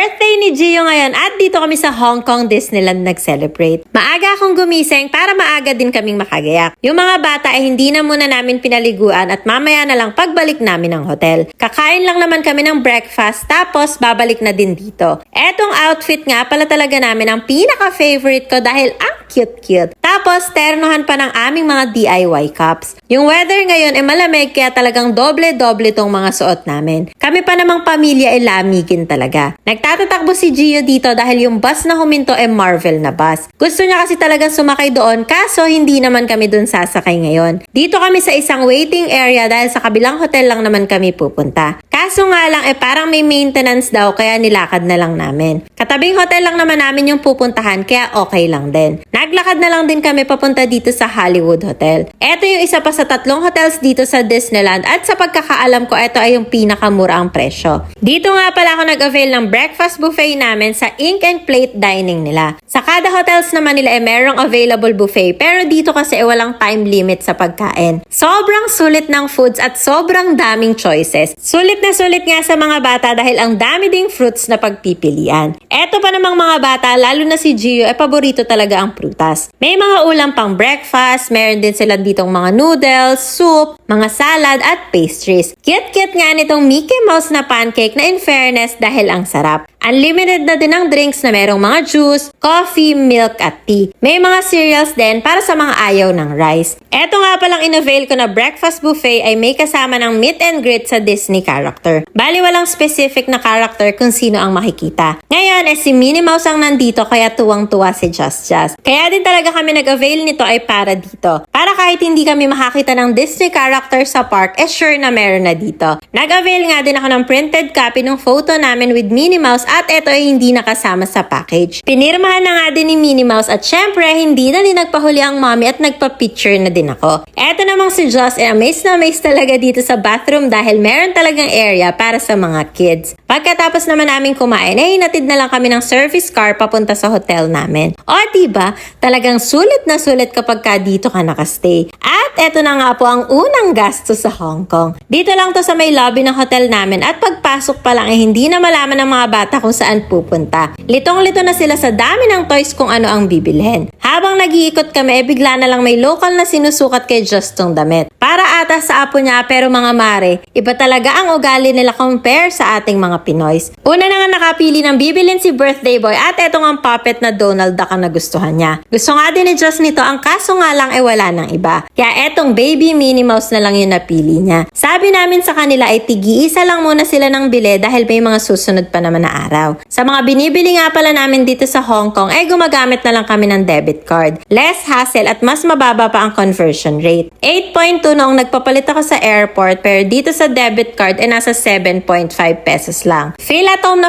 Birthday ni Gio ngayon at dito kami sa Hong Kong Disneyland nag-celebrate. Maaga akong gumising para maaga din kaming makagayak. Yung mga bata ay hindi na muna namin pinaliguan at mamaya na lang pagbalik namin ng hotel. Kakain lang naman kami ng breakfast tapos babalik na din dito. Etong outfit nga pala talaga namin ang pinaka-favorite ko dahil ang cute-cute. Tapos ternohan pa ng aming mga DIY cups. Yung weather ngayon ay malamig kaya talagang doble-doble tong mga suot namin. Kami pa namang pamilya ay lamigin talaga. Nagtatatakbo si Gio dito dahil yung bus na huminto ay Marvel na bus. Gusto niya kasi talagang sumakay doon kaso hindi naman kami doon sasakay ngayon. Dito kami sa isang waiting area dahil sa kabilang hotel lang naman kami pupunta. Kaso nga lang parang may maintenance daw kaya nilakad na lang namin. Katabing hotel lang naman namin yung pupuntahan kaya okay lang din. Naglakad na lang din kami papunta dito sa Hollywood Hotel. Ito yung isa pa sa 3 hotels dito sa Disneyland at sa pagkakaalam ko ito ay yung pinakamura ang presyo. Dito nga pala ako nag-avail ng breakfast buffet namin sa Ink and Plate dining nila. Sa kada hotels naman nila merong available buffet pero dito kasi walang time limit sa pagkain. Sobrang sulit ng foods at sobrang daming choices. Sulit na sulit nga sa mga bata dahil ang dami ding fruits na pagpipilian. Eto pa namang mga bata lalo na si Gio paborito talaga ang prutas. May mga ulam pang breakfast, meron din sila ditong mga noodles, soup, mga salad at pastries. Cute-cute nga nitong Mickey Mouse na pancake na in fairness dahil ang sarap. Unlimited na din ang drinks na merong mga juice, coffee, milk at tea. May mga cereals din para sa mga ayaw ng rice. Eto nga palang in-avail ko na breakfast buffet ay may kasama ng meet and greet sa Disney character. Bali walang specific na character kung sino ang makikita. Ngayon si Minnie Mouse ang nandito kaya tuwang-tuwa si Just. Kaya din talaga kami nag-avail nito ay para dito. Para kahit hindi kami makakita ng Disney character sa park, sure na meron na dito. Nag-avail nga din ako ng printed copy ng photo namin with Minnie Mouse at ito ay hindi nakasama sa package. Pinirmahan na nga din ni Minnie Mouse at syempre hindi na din nagpahuli ang mommy at nagpa-picture na din ako. Eto namang si Joss amazed na amazed talaga dito sa bathroom dahil meron talagang area para sa mga kids. Pagkatapos naman namin kumain hinatid na lang kami ng service car papunta sa hotel namin. O diba, talagang sulit na sulit kapag ka dito ka nakastay. At eto na nga po ang unang gasto sa Hong Kong. Dito lang to sa may lobby ng hotel namin at pagpasok pa lang hindi na malaman ng mga bata kung saan pupunta. Litong-lito na sila sa dami ng toys kung ano ang bibilhin. Habang nag-iikot kami bigla na lang may local na sinusukat kay Justong damit. Para ata sa apo niya pero mga mare, iba talaga ang ugali nila compare sa ating mga Pinoys. Una na nga nakapili ng bibilin si birthday boy at etong ang puppet na Donald Duck ang nagustuhan niya. Gusto nga din ni Just nito ang kaso nga lang wala ng iba. Kaya etong baby Minnie Mouse na lang yung napili niya. Sabi namin sa kanila ay tig-iisa lang muna sila ng bili dahil may mga susunod pa naman na araw. Sa mga binibili nga pala namin dito sa Hong Kong gumagamit na lang kami ng debit card. Less hassle at mas mababa pa ang conversion rate. 8.2 noong nagpapalit ako sa airport pero dito sa debit card nasa 7.5 pesos lang. Feel at home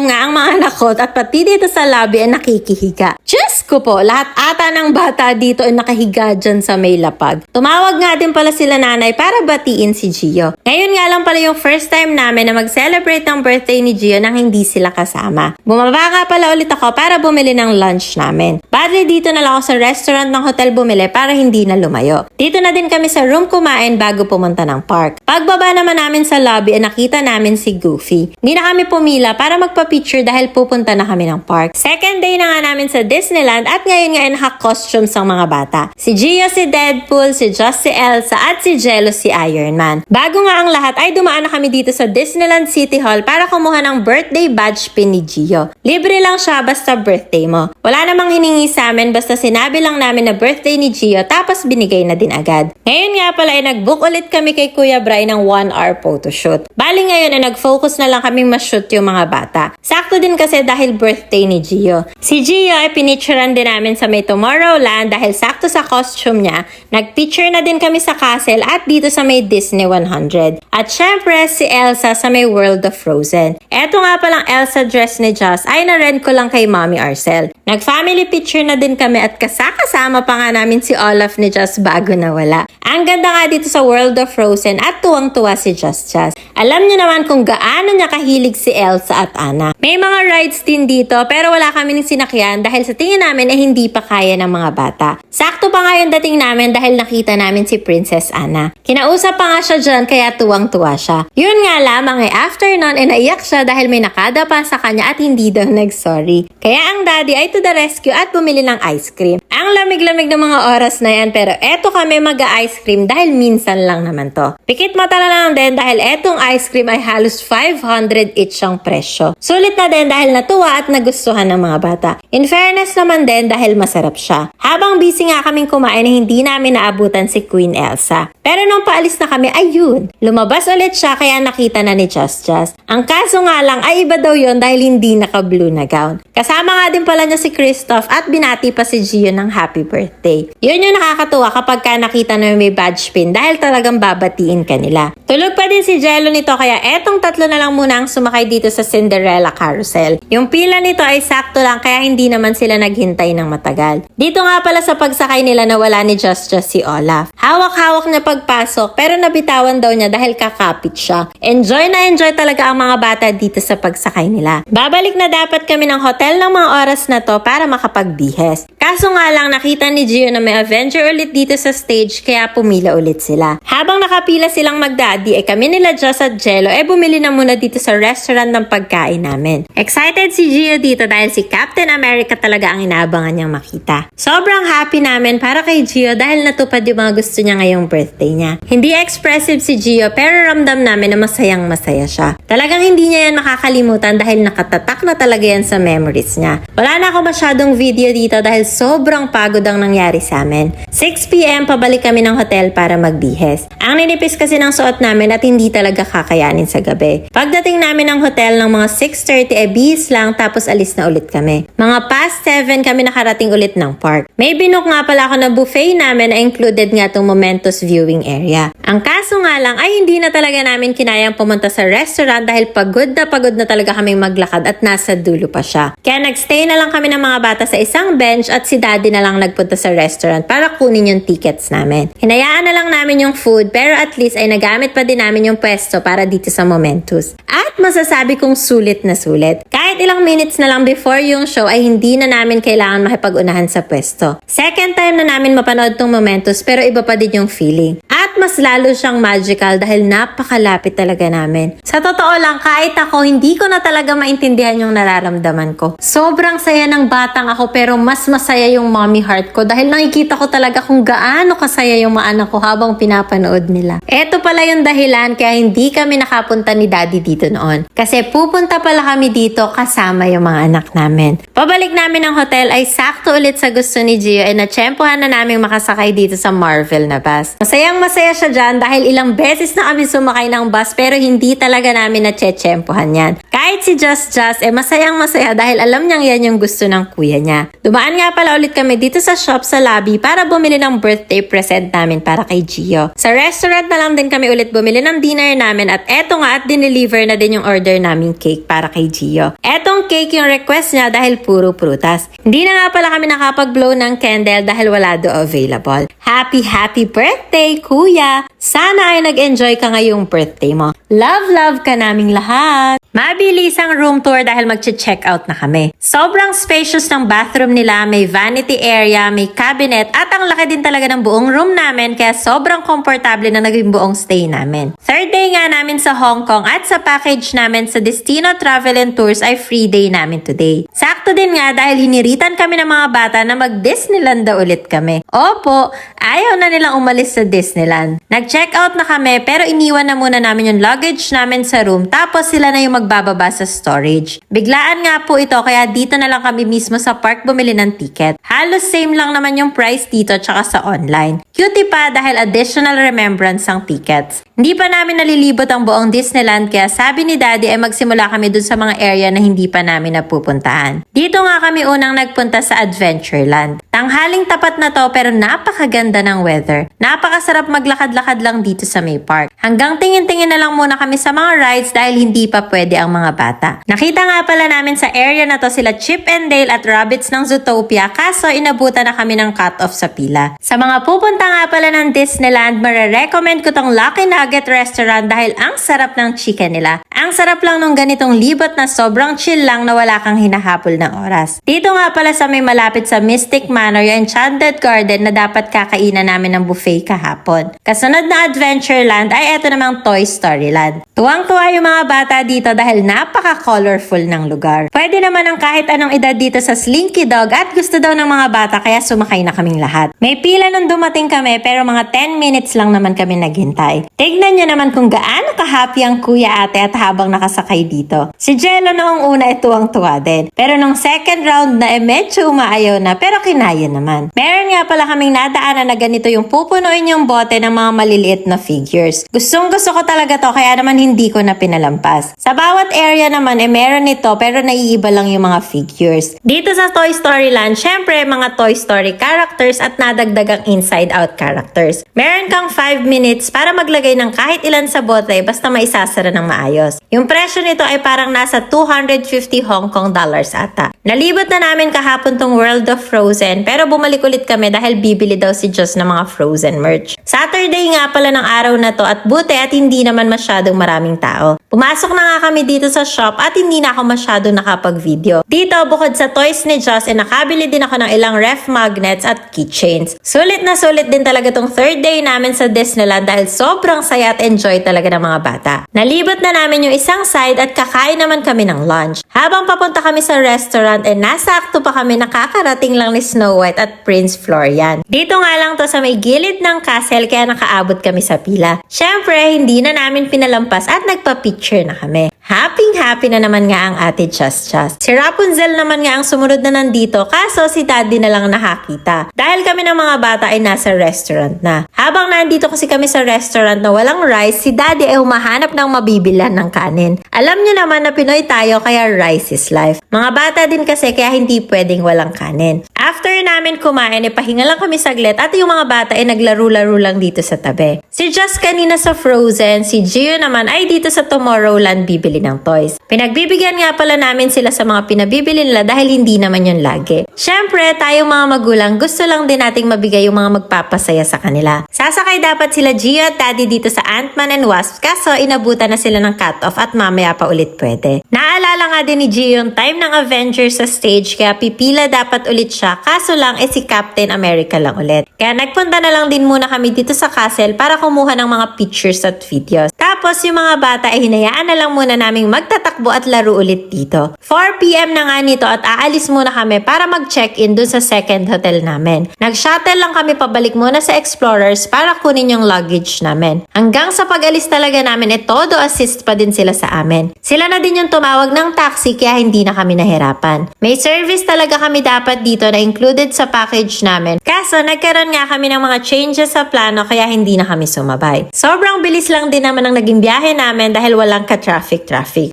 nga ang mga anak ko at pati dito sa lobby nakikihiga. Diyos ko po, lahat ata ng bata dito ay nakahiga dyan sa may lapag. Tumawag nga din pala sila nanay para batiin si Gio. Ngayon nga lang pala yung first time namin na mag-celebrate ng birthday ni Gio nang hindi sila kasama. Bumaba nga pala ulit ako para bumili ng lunch namin. Badly dito na lang ako sa restaurant ng hotel bumili para hindi na lumayo. Dito na din kami sa room kumain bago pumunta ng park. Pagbaba naman namin sa lobby nakita namin si Goofy. Hindi na kami pumila para magpa-picture dahil pupunta na kami ng park. Second day na nga namin sa Disneyland at ngayon nga naka-costumes ang mga bata. Si Gio si Deadpool, si Just si Elsa at si Jello si Iron Man. Bago nga ang lahat ay dumaan na kami dito sa Disneyland City Hall para kumuha ng birthday badge pin ni Gio. Libre lang siya basta birthday mo. Wala namang hiningi sa amin basta sinabi lang namin na birthday ni Gio tapos binigay na din agad. Ngayon nga pala nag-book ulit kami kay Kuya Bray ng 1-hour photoshoot. Bali ngayon nag-focus na lang kaming ma-shoot yung mga bata. Sakto din kasi dahil birthday ni Gio. Si Gio pinicturean din namin sa may Tomorrowland dahil sakto sa costume niya. Nag-picture na din kami sa castle at dito sa may Disney 100. At syempre si Elsa sa may World of Frozen. Eto nga palang Elsa dress ni Just ay na-rent ko lang kay Mommy Arcel. Nag-family picture na din kami at kasama pa nga namin si Olaf ni Just bago nawala. Ang ganda nga dito sa World of Frozen at tuwang-tuwa si Just. Alam niyo naman kung gaano niya kahilig si Elsa at Anna. May mga rides din dito pero wala kami sinakyan dahil sa tingin namin namin ay hindi pa kaya ng mga bata. Sakto pa nga yung dating namin dahil nakita namin si Princess Anna. Kinausap pa nga siya dyan kaya tuwang-tuwa siya. Yun nga lamang after nun naiyak siya dahil may nakadapa sa kanya at hindi daw nag-sorry. Kaya ang daddy ay to the rescue at bumili ng ice cream. Ang lamig-lamig ng mga oras na yan pero eto kami mag-ice cream dahil minsan lang naman to. Pikit mata na lang din dahil etong ice cream ay halos 500 each ang presyo. Sulit na din dahil natuwa at nagustuhan ng mga bata. In fairness naman din dahil masarap siya. Habang busy nga kaming kumain hindi namin naabutan si Queen Elsa. Pero nung paalis na kami, ayun, lumabas ulit siya kaya nakita na ni Just Just. Ang kaso nga lang ay iba daw yon dahil hindi naka-blue na gown. Kasama nga din pala niya si Kristoff at binati pa si Gio ng happy birthday. Yun yung nakakatuwa kapag ka nakita na may badge pin dahil talagang babatiin ka nila. Tulog pa din si Jello nito kaya etong tatlo na lang muna ang sumakay dito sa Cinderella Carousel. Yung pila nito ay sakto lang kaya hindi naman sila naghintay ng matagal. Dito nga pala sa pagsakay nila na wala ni Just si Olaf. Hawak-hawak niya pagpasok pero nabitawan daw niya dahil kakapit siya. Enjoy na enjoy talaga ang mga bata dito sa pagsakay nila. Babalik na dapat kami ng hotel ng mga oras na to para makapagbihes. Kaso nga lang nakita ni Gio na may Avenger ulit dito sa stage kaya pumila ulit sila. Habang nakapila silang magdaddy kami nila Just at Jello bumili na muna dito sa restaurant ng pagkain namin. Excited si Gio dito dahil si Captain America talaga ang inaabangan niyang makita. Sobrang happy namin para kay Gio dahil natupad yung mga gusto niya ngayong birthday niya. Hindi expressive si Gio pero ramdam namin na masayang masaya siya. Talagang hindi niya yan makakalimutan dahil nakatatak na talaga yan sa memories niya. Wala na ako masyadong video dito dahil sobrang pagod ang nangyari sa amin. 6 PM pabalik kami ng hotel para magbihes. Ang ninipis kasi ng suot namin at hindi talaga kakayanin sa gabi. Pagdating namin ng hotel ng mga 6:30 bihis lang tapos alis na ulit kami. Mga past 7 kami nakarating ulit ng park. May binook nga pala ako na buffet namin na included nga itong Momentos viewing area. Ang kaso nga lang ay hindi na talaga namin kinayang pumunta sa restaurant dahil pagod na talaga kaming maglakad at nasa dulo pa siya. Kaya nagstay na lang kami ng mga bata sa isang bench at si daddy na lang nagpunta sa restaurant para kunin yung tickets namin. Hinayaan na lang namin yung food pero at least ay nagamit pa din namin yung pwesto para dito sa Momentos. At masasabi kong sulit na sulit. Kahit ilang minutes na lang before yung show ay hindi na namin kailangan makipag-unahan sa pwesto. Second time na namin mapanood tong Momentos pero iba pa din yung feeling. At mas lalo siyang magical dahil napakalapit talaga namin. Sa totoo lang, kahit ako, hindi ko na talaga maintindihan yung nararamdaman ko. Sobrang saya ng batang ako pero mas masaya yung mommy heart ko dahil nakikita ko talaga kung gaano kasaya yung mga anak ko habang pinapanood nila. Eto pala yung dahilan kaya hindi kami nakapunta ni daddy dito noon. Kasi pupunta pala kami dito kasama yung mga anak namin. Pabalik namin ng hotel ay sakto ulit sa gusto ni Gio natsyempohan na namin makasakay dito sa Marvel na bus. Masayang masaya siya dyan dahil ilang beses na kami sumakay ng bus pero hindi talaga namin natsyempohan yan. Kahit si Just masayang masaya dahil alam niyang yan yung gusto ng kuya niya. Dumaan nga pala ulit kami dito sa shop sa lobby para bumili ng birthday present namin para kay Gio. Sa restaurant na lang din kami ulit bumili ng dinner namin at eto nga at dineliver na din yung order naming cake para kay Gio. Etong cake yung request niya dahil puro prutas. Hindi na nga pala kami nakapag-blow ng candle dahil wala do available. Happy birthday, kuya! Sana ay nag-enjoy ka ngayong birthday mo. Love ka naming lahat! Mabilis ang room tour dahil mag-check out na kami. Sobrang spacious ng bathroom nila, may vanity area, may cabinet at ang laki din talaga ng buong room namin kaya sobrang komportable na naging buong stay namin. Third day nga namin sa Hong Kong at sa package namin sa Destino Travel and Tours ay free day namin today. Sakto din nga dahil hiniritan kami ng mga bata na mag-Disneyland daw ulit kami. Opo, ayaw na nilang umalis sa Disneyland. Nag-check out na kami pero iniwan na muna namin yung luggage namin sa room tapos sila na yung magbababa sa storage. Biglaan nga po ito kaya dito na lang kami mismo sa park bumili ng ticket. Halos same lang naman yung price dito tsaka sa online. Cutie pa dahil additional remembrance ang tickets. Hindi pa namin nalilibot ang buong Disneyland kaya sabi ni Daddy ay magsimula kami dun sa mga area na hindi pa namin napupuntahan. Dito nga kami unang nagpunta sa Adventureland. Tanghaling tapat na to pero napakaganda ng weather. Napakasarap maglakad maglakad-lakad lang dito sa May Park. Hanggang tingin-tingin na lang muna kami sa mga rides dahil hindi pa pwede ang mga bata. Nakita nga pala namin sa area na to sila Chip and Dale at Rabbits ng Zootopia kaso inabutan na kami ng cut-off sa pila. Sa mga pupunta nga pala ng Disneyland, marirecommend ko tong Lucky Nugget Restaurant dahil ang sarap ng chicken nila. Ang sarap lang nung ganitong libot na sobrang chill lang na wala kang hinahabol ng oras. Dito nga pala sa may malapit sa Mystic Manor yung Enchanted Garden na dapat kakainan namin ng buffet kahapon. Kasunod na Adventureland ay eto namang Toy Story Land. Tuwang-tuwa yung mga bata dito dahil napaka-colorful ng lugar. Pwede naman ang kahit anong edad dito sa Slinky Dog at gusto daw ng mga bata kaya sumakay na kaming lahat. May pila nung dumating kami pero mga 10 minutes lang naman kami naghintay. Tignan nyo naman kung gaano ka-happy ang kuya ate at habang nakasakay dito. Si Jello noong una ay tuwang-tuwa din. Pero nung second round na medyo umaayaw na pero kinaya naman. Meron nga pala kaming nadaanan na ganito yung pupunuin yung bote ng mga maliliit na figures. Gustong gusto ko talaga to kaya naman hindi ko na pinalampas. Sa bawat area naman meron nito pero naiiba lang yung mga figures. Dito sa Toy Story Land, syempre mga Toy Story characters at nadagdagang Inside Out characters. Meron kang 5 minutes para maglagay ng kahit ilan sa bote basta maisasara ng maayos. Yung presyo nito ay parang nasa 250 Hong Kong dollars ata. Nalibot na namin kahapon tong World of Frozen pero bumalik ulit kami dahil bibili daw si Joss ng mga Frozen merch. Saturday nga pala ng araw na to at buti at hindi naman masyadong maraming tao. Pumasok na nga kami dito sa shop at hindi na ako masyadong nakapag-video. Dito bukod sa toys ni Joss nakabili din ako ng ilang ref magnets at keychains. Sulit na sulit din talaga tong third day namin sa Disneyland dahil sobrang saya at enjoy talaga ng mga bata. Nalibot na namin yung isang side at kakain naman kami ng lunch. Habang papunta kami sa restaurant nasa akto pa kami nakakarating lang ni Snow White at Prince Florian. Dito nga lang to sa may gilid ng castle kaya nakaabot kami sa pila. Syempre, hindi na namin pinalampas at nagpa-picture na kami. Happy na naman nga ang ate Chas. Si Rapunzel naman nga ang sumunod na nandito kaso si Daddy na lang nakakita. Dahil kami ng mga bata ay nasa restaurant na. Habang nandito kasi kami sa restaurant na walang rice, si Daddy ay humahanap ng mabibilan ng kanin. Alam niyo naman na Pinoy tayo kaya rice is life. Mga bata din kasi kaya hindi pwedeng walang kanin. After namin kumain, pahinga lang kami saglit at yung mga bata ay naglaro-laro lang dito sa tabi. Si Just kanina sa Frozen, si Gio naman ay dito sa Tomorrowland bibili ng toys. Pinagbibigyan nga pala namin sila sa mga pinabibili nila dahil hindi naman yun lagi. Syempre, tayong mga magulang gusto lang din nating mabigay yung mga magpapasaya sa kanila. Sasakay dapat sila Gio at Daddy dito sa Ant-Man and Wasp kaso inabutan na sila ng cut-off at mamaya pa ulit pwede. Naalala nga din ni Gio yung time ng Avengers sa stage kaya pipila dapat ulit siya kaso lang si Captain America lang ulit. Kaya nagpunta na lang din muna kami dito sa castle para kumuha ng mga pictures at videos. Tapos yung mga bata ay hinayaan na lang muna naming magtatakbo at laro ulit dito. 4 PM na nga nito at aalis muna kami para mag-check-in dun sa second hotel namin. Nag-shuttle lang kami pabalik muna sa Explorers para kunin yung luggage namin. Hanggang sa pag-alis talaga namin todo assist pa din sila sa amin. Sila na din yung tumawag ng taxi kaya hindi na kami nahirapan. May service talaga kami dapat dito na included sa package namin. Kaso nagkaroon nga kami ng mga changes sa plano kaya hindi na kami sumabay. Sobrang bilis lang din naman ang naging biyahe namin dahil walang ka-traffic.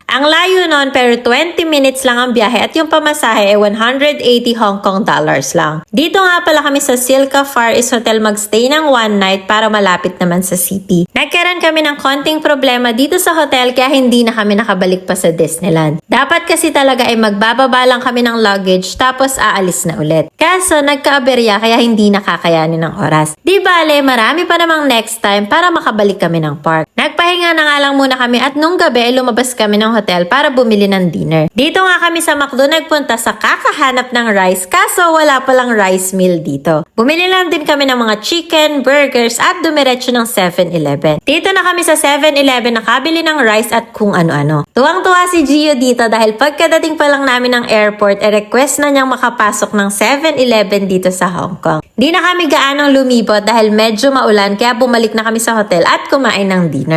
Ang layo nun pero 20 minutes lang ang biyahe at yung pamasahe ay 180 Hong Kong dollars lang. Dito nga pala kami sa Silka Far East Hotel magstay ng one night para malapit naman sa city. Nagkaroon kami ng konting problema dito sa hotel kaya hindi na kami nakabalik pa sa Disneyland. Dapat kasi talaga ay magbababa lang kami ng luggage tapos aalis na ulit. Kaso nagka-aberya kaya hindi nakakayanin ng oras. Di bale, marami pa namang next time para makabalik kami ng park. Nagpahinga na nga lang muna kami at nung gabi ay lumabas kami ng hotel para bumili ng dinner. Dito nga kami sa McDo nagpunta sa kakahanap ng rice kaso wala palang rice meal dito. Bumili lang din kami ng mga chicken, burgers at dumiretso ng 7-Eleven. Dito na kami sa 7-Eleven nakabili ng rice at kung ano-ano. Tuwang-tuwa si Gio dito dahil pagkadating pa lang namin ng airport request na niyang makapasok ng 7-Eleven dito sa Hong Kong. Di na kami gaanong lumibot dahil medyo maulan kaya bumalik na kami sa hotel at kumain ng dinner.